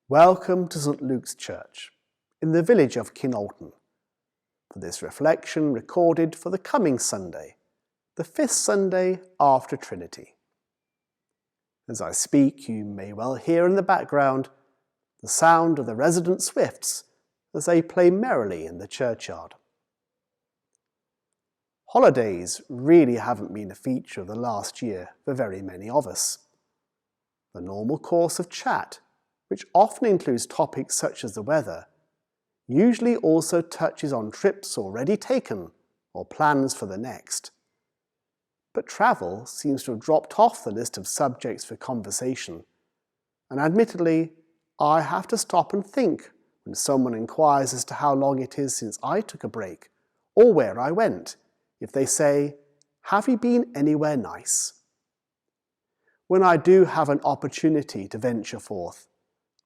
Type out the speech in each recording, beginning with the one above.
Welcome to St Luke's Church in the village of Kinalton for this reflection recorded for the coming Sunday, the 5th Sunday after Trinity. As I speak, you may well hear in the background the sound of the resident swifts as they play merrily in the churchyard. Holidays really haven't been a feature of the last year for very many of us. The normal course of chat, which often includes topics such as the weather, usually also touches on trips already taken or plans for the next. But travel seems to have dropped off the list of subjects for conversation, and admittedly, I have to stop and think when someone inquires as to how long it is since I took a break, or where I went, if they say, "Have you been anywhere nice?" When I do have an opportunity to venture forth,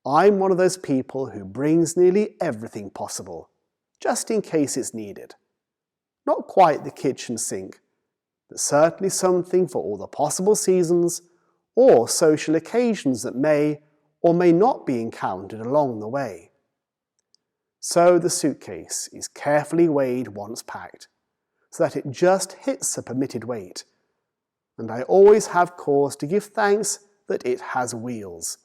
I'm one of those people who brings nearly everything possible, just in case it's needed. Not quite the kitchen sink, but certainly something for all the possible seasons or social occasions that may or may not be encountered along the way. So the suitcase is carefully weighed once packed, so that it just hits the permitted weight, and I always have cause to give thanks that it has wheels.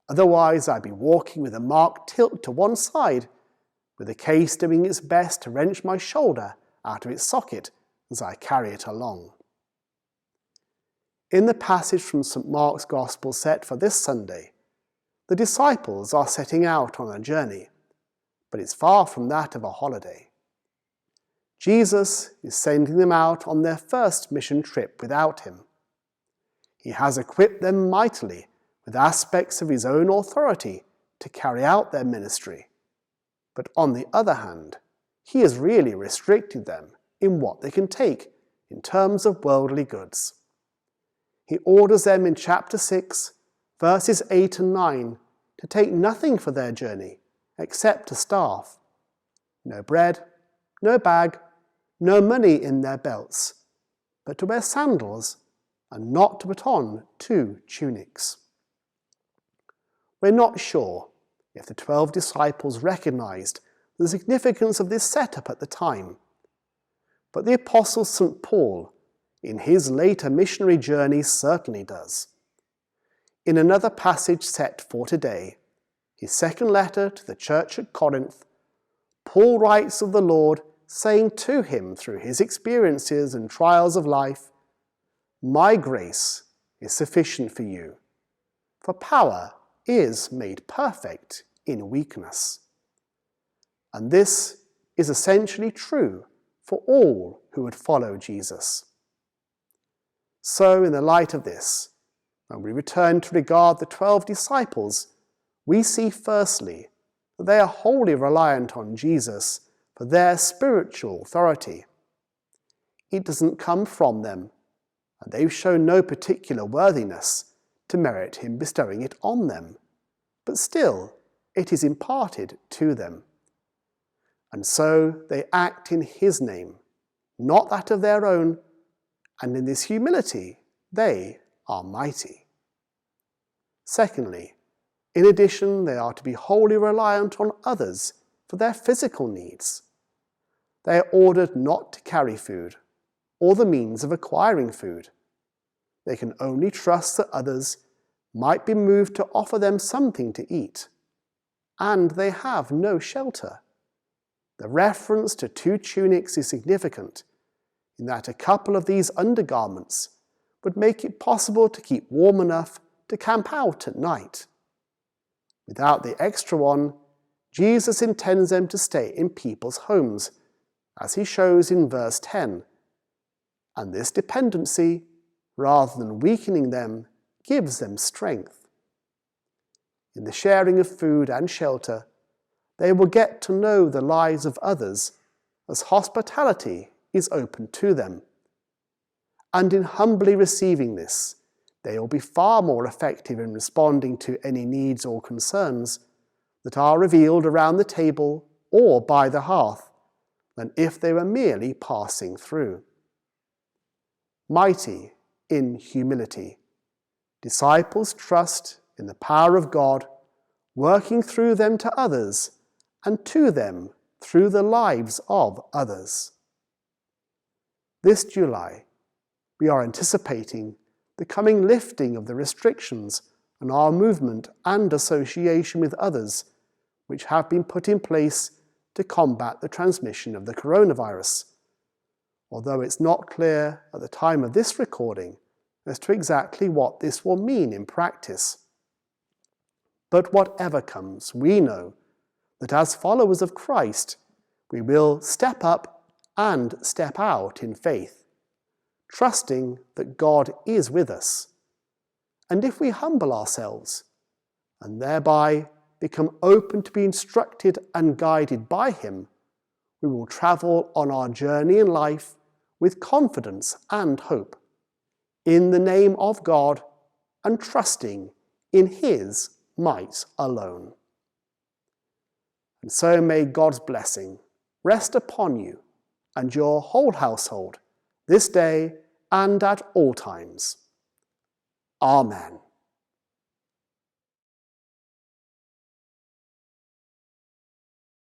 Otherwise, I'd be walking with a marked tilt to one side, with the case doing its best to wrench my shoulder out of its socket as I carry it along. In the passage from St Mark's Gospel set for this Sunday, the disciples are setting out on a journey, but it's far from that of a holiday. Jesus is sending them out on their first mission trip without him. He has equipped them mightily with aspects of his own authority to carry out their ministry. But on the other hand, he has really restricted them in what they can take in terms of worldly goods. He orders them in chapter 6, verses 8 and 9, to take nothing for their journey except a staff. No bread, no bag, no money in their belts, but to wear sandals and not to put on 2 tunics. We're not sure if the 12 disciples recognized the significance of this setup at the time, but the Apostle St Paul, in his later missionary journey, certainly does. In another passage set for today, his second letter to the church at Corinth, Paul writes of the Lord saying to him through his experiences and trials of life, "My grace is sufficient for you, for power is made perfect in weakness." And this is essentially true for all who would follow Jesus. So, in the light of this, when we return to regard the 12 disciples, we see firstly that they are wholly reliant on Jesus for their spiritual authority. It doesn't come from them, and they've shown no particular worthiness to merit him bestowing it on them, but still it is imparted to them. And so they act in his name, not that of their own, and in this humility they are mighty. Secondly, in addition, they are to be wholly reliant on others for their physical needs. They are ordered not to carry food or the means of acquiring food. They can only trust that others might be moved to offer them something to eat, and they have no shelter. The reference to 2 tunics is significant in that a couple of these undergarments would make it possible to keep warm enough to camp out at night. Without the extra one, Jesus intends them to stay in people's homes, as he shows in verse 10, and this dependency, rather than weakening them, gives them strength. In the sharing of food and shelter, they will get to know the lives of others as hospitality is open to them. And in humbly receiving this, they will be far more effective in responding to any needs or concerns that are revealed around the table or by the hearth than if they were merely passing through. Mighty in humility, disciples trust in the power of God working through them to others and to them through the lives of others. This July, we are anticipating the coming lifting of the restrictions on our movement and association with others, which have been put in place to combat the transmission of the coronavirus, although it's not clear at the time of this recording as to exactly what this will mean in practice. But whatever comes, we know that as followers of Christ, we will step up and step out in faith, trusting that God is with us. And if we humble ourselves and thereby become open to be instructed and guided by Him, we will travel on our journey in life with confidence and hope, in the name of God and trusting in His might alone. And so may God's blessing rest upon you and your whole household this day and at all times. Amen.